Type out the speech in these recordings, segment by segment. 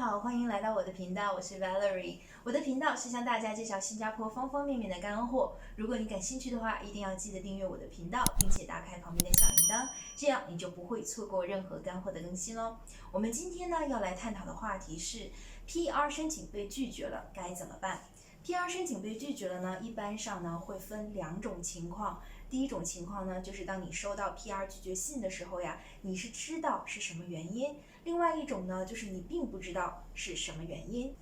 好，欢迎来到我的频道，我是 Valerie。我的频道是向大家介绍新加坡方方面面的干货。如果你感兴趣的话，一定要记得订阅我的频道，并且打开旁边的小铃铛，这样你就不会错过任何干货的更新喽。我们今天呢要来探讨的话题是 PR 申请被拒绝了该怎么办？PR 申请被拒绝了呢，一般上呢会分两种情况。第一种情况呢，就是当你收到 PR 拒绝信的时候呀，你是知道是什么原因；另外一种呢，就是你并不知道是什么原因。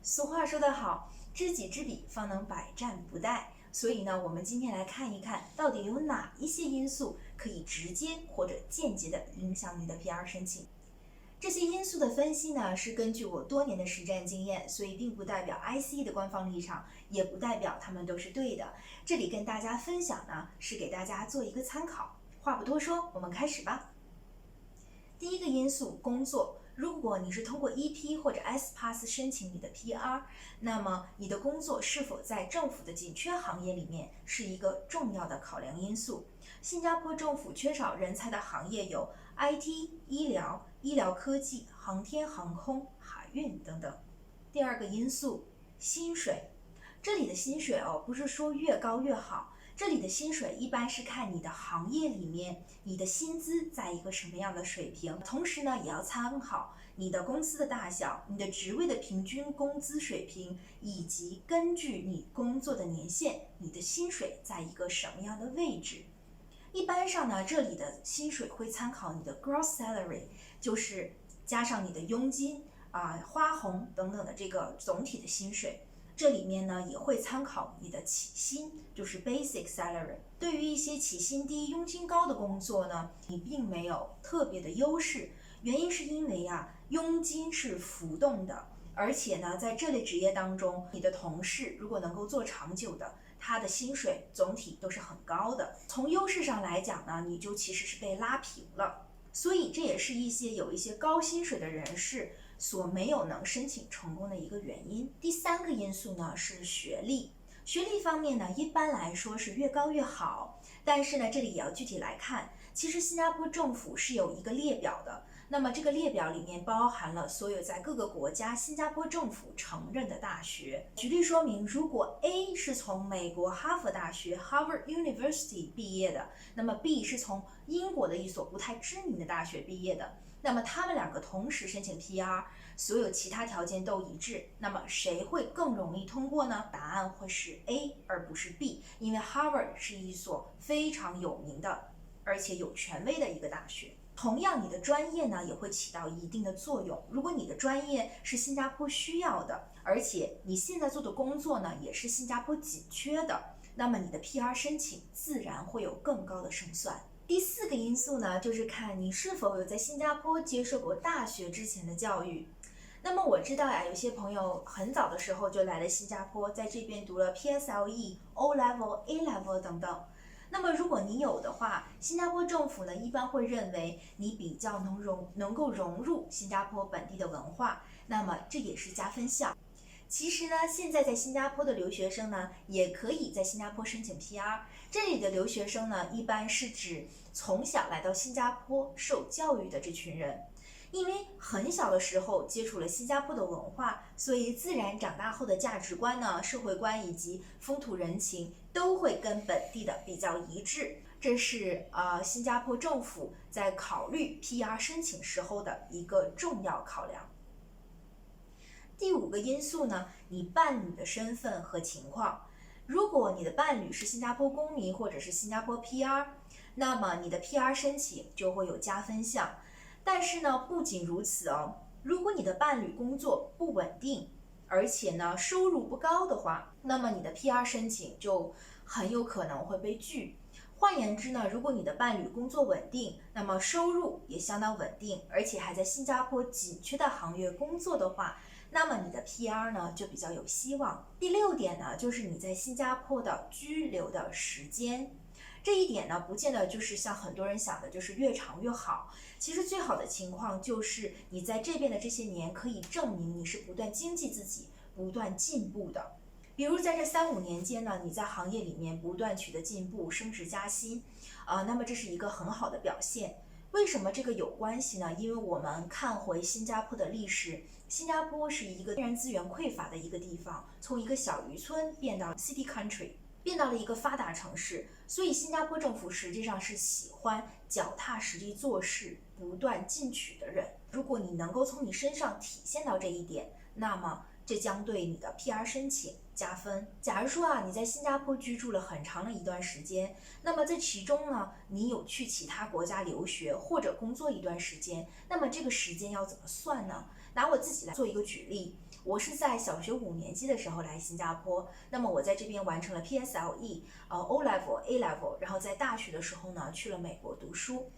俗话说得好，知己知彼，方能百战不殆。所以呢，我们今天来看一看，到底有哪一些因素可以直接或者间接的影响你的 PR 申请。这些因素的分析呢，是根据我多年的实战经验，所以并不代表 ICE 的官方立场，也不代表他们都是对的。这里跟大家分享呢，是给大家做一个参考。话不多说，我们开始吧。第一个因素，工作。如果你是通过 EP 或者 S-Pass 申请你的 PR， 那么你的工作是否在政府的紧缺行业里面是一个重要的考量因素。新加坡政府缺少人才的行业有 IT、医疗、医疗科技、航天航空、海运等等。第二个因素，薪水。这里的薪水不是说越高越好，这里的薪水一般是看你的行业里面你的薪资在一个什么样的水平，同时呢也要参考你的公司的大小、你的职位的平均工资水平，以及根据你工作的年限，你的薪水在一个什么样的位置。一般上呢，这里的薪水会参考你的 gross salary， 就是加上你的佣金花红等等的这个总体的薪水。这里面呢也会参考你的起薪，就是 basic salary。对于一些起薪低、佣金高的工作呢，你并没有特别的优势，原因是因为佣金是浮动的，而且呢，在这类职业当中，你的同事如果能够做长久的，他的薪水总体都是很高的。从优势上来讲呢，你就其实是被拉平了。所以这也是有一些高薪水的人士所没有能申请成功的一个原因。第三个因素呢是学历。学历方面呢，一般来说是越高越好，但是呢，这里也要具体来看。其实新加坡政府是有一个列表的，那么这个列表里面包含了所有在各个国家新加坡政府承认的大学。举例说明，如果 A 是从美国哈佛大学 Harvard University 毕业的，那么 B 是从英国的一所不太知名的大学毕业的，那么他们两个同时申请 PR， 所有其他条件都一致，那么谁会更容易通过呢？答案会是 A 而不是 B， 因为 Harvard 是一所非常有名的而且有权威的一个大学。同样，你的专业呢也会起到一定的作用。如果你的专业是新加坡需要的，而且你现在做的工作呢也是新加坡紧缺的，那么你的 PR 申请自然会有更高的胜算。第四个因素呢，就是看你是否有在新加坡接受过大学之前的教育。那么我知道有些朋友很早的时候就来了新加坡，在这边读了 PSLE、O-Level、A-Level 等等。那么如果你有的话，新加坡政府呢一般会认为你比较能够融入新加坡本地的文化，那么这也是加分项。其实呢，现在在新加坡的留学生呢，也可以在新加坡申请 PR。这里的留学生呢，一般是指从小来到新加坡受教育的这群人。因为很小的时候接触了新加坡的文化，所以自然长大后的价值观呢、社会观以及风土人情都会跟本地的比较一致。这是新加坡政府在考虑 PR 申请时候的一个重要考量。第五个因素呢，你伴侣的身份和情况。如果你的伴侣是新加坡公民或者是新加坡 PR， 那么你的 PR 申请就会有加分项。但是呢，不仅如此如果你的伴侣工作不稳定，而且呢收入不高的话，那么你的 PR 申请就很有可能会被拒。换言之呢，如果你的伴侣工作稳定，那么收入也相当稳定，而且还在新加坡紧缺的行业工作的话，那么你的 PR 呢就比较有希望。第六点呢，就是你在新加坡的居留的时间。这一点呢，不见得就是像很多人想的，就是越长越好。其实最好的情况就是你在这边的这些年可以证明你是不断精进自己、不断进步的。比如在这3-5年间呢，你在行业里面不断取得进步、升职加薪，那么这是一个很好的表现。为什么这个有关系呢？因为我们看回新加坡的历史，新加坡是一个天然资源匮乏的一个地方，从一个小渔村变到 city country， 变到了一个发达城市，所以新加坡政府实际上是喜欢脚踏实地做事、不断进取的人。如果你能够从你身上体现到这一点，那么这将对你的 PR 申请加分。假如说你在新加坡居住了很长的一段时间，那么在其中呢，你有去其他国家留学或者工作一段时间，那么这个时间要怎么算呢？拿我自己来做一个举例，我是在小学5年级的时候来新加坡，那么我在这边完成了 PSLE、O Level、A Level， 然后在大学的时候呢去了美国读书。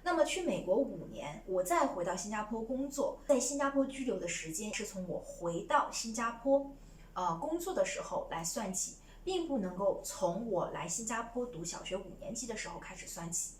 那么去美国5年，我再回到新加坡工作，在新加坡居留的时间是从我回到新加坡工作的时候来算起，并不能够从我来新加坡读小学5年级的时候开始算起。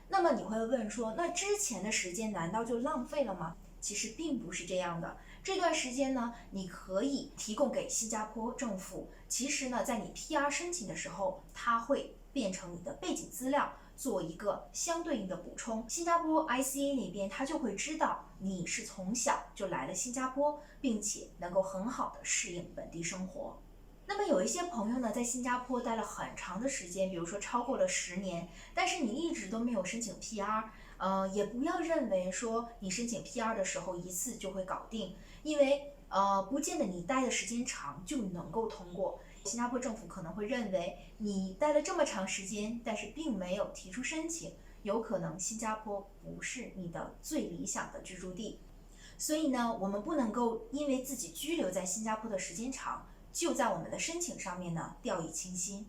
那么你会问说，那之前的时间难道就浪费了吗？其实并不是这样的。这段时间呢，你可以提供给新加坡政府。其实呢，在你 PR 申请的时候，它会变成你的背景资料，做一个相对应的补充。新加坡 ICA 那边他就会知道你是从小就来了新加坡，并且能够很好的适应本地生活。那么有一些朋友呢，在新加坡待了很长的时间，比如说超过了10年，但是你一直都没有申请 PR，也不要认为说你申请 PR 的时候一次就会搞定，因为不见得你待的时间长就能够通过。新加坡政府可能会认为你待了这么长时间，但是并没有提出申请，有可能新加坡不是你的最理想的居住地。所以呢，我们不能够因为自己居留在新加坡的时间长，就在我们的申请上面呢掉以轻心。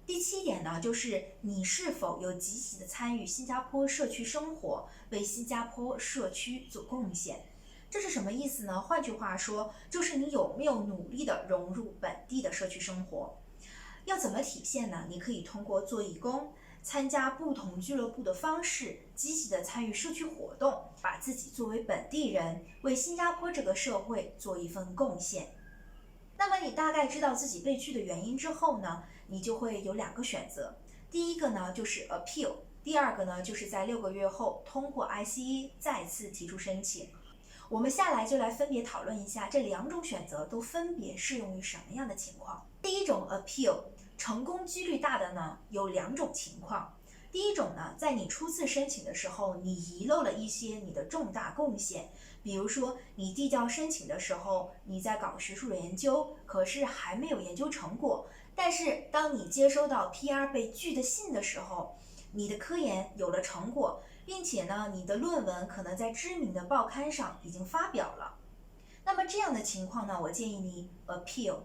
第7点呢，就是你是否有积极的参与新加坡社区生活，为新加坡社区做贡献。这是什么意思呢？换句话说，就是你有没有努力的融入本地的社区生活。要怎么体现呢？你可以通过做义工、参加不同俱乐部的方式，积极的参与社区活动，把自己作为本地人，为新加坡这个社会做一份贡献。那么你大概知道自己被拒的原因之后呢，你就会有2个选择。第一个呢就是 appeal， 第二个呢就是在6个月后通过 ICA 再次提出申请。我们下来就来分别讨论一下这2种选择都分别适用于什么样的情况。第一种 appeal， 成功几率大的呢有2种情况。第一种呢，在你初次申请的时候，你遗漏了一些你的重大贡献，比如说你递交申请的时候，你在搞学术研究，可是还没有研究成果，但是当你接收到 PR 被拒的信的时候，你的科研有了成果，并且呢，你的论文可能在知名的报刊上已经发表了。那么这样的情况呢，我建议你 appeal。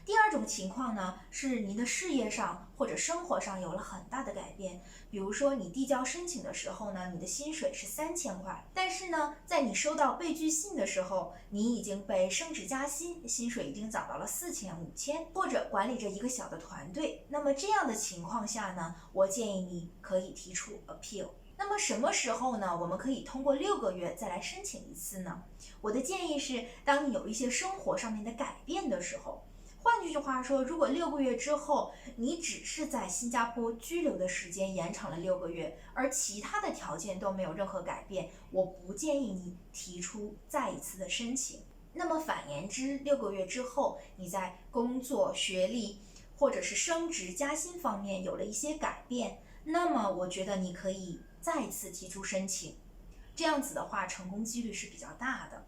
第二种情况呢，是您的事业上或者生活上有了很大的改变，比如说你递交申请的时候呢，你的薪水是3000块，但是呢，在你收到被拒信的时候，你已经被升职加薪，薪水已经涨到了4000、5000，或者管理着一个小的团队。那么这样的情况下呢，我建议你可以提出 appeal。那么什么时候呢？我们可以通过6个月再来申请一次呢？我的建议是，当你有一些生活上面的改变的时候。换句话说，如果6个月之后，你只是在新加坡居留的时间延长了6个月，而其他的条件都没有任何改变，我不建议你提出再一次的申请。那么反言之，6个月之后，你在工作、学历或者是升职加薪方面有了一些改变，那么我觉得你可以再次提出申请。这样子的话，成功几率是比较大的。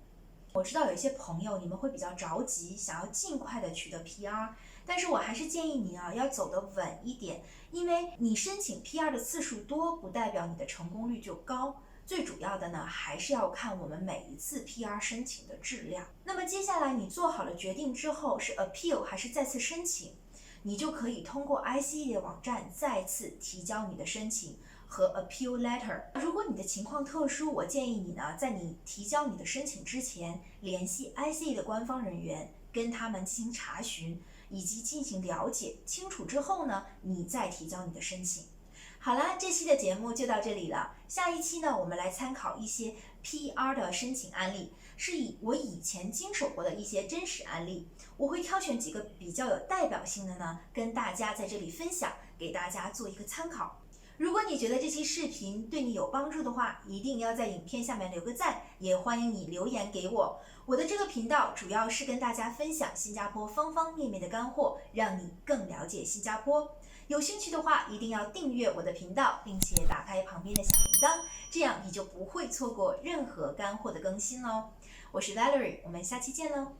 我知道有一些朋友你们会比较着急，想要尽快的取得 PR， 但是我还是建议你要走得稳一点，因为你申请 PR 的次数多，不代表你的成功率就高。最主要的呢，还是要看我们每一次 PR 申请的质量。那么接下来你做好了决定之后，是 appeal 还是再次申请，你就可以通过 ICA 的网站再次提交你的申请和 appeal letter。 如果你的情况特殊，我建议你呢，在你提交你的申请之前，联系 ICA 的官方人员，跟他们进行查询以及进行了解清楚之后呢，你再提交你的申请。好了，这期的节目就到这里了。下一期呢，我们来参考一些 PR 的申请案例，是我以前经手过的一些真实案例，我会挑选几个比较有代表性的呢，跟大家在这里分享，给大家做一个参考。如果你觉得这期视频对你有帮助的话，一定要在影片下面留个赞，也欢迎你留言给我。我的这个频道主要是跟大家分享新加坡方方面面的干货，让你更了解新加坡。有兴趣的话，一定要订阅我的频道，并且打开旁边的小铃铛，这样你就不会错过任何干货的更新哦。我是 Valerie，我们下期见喽。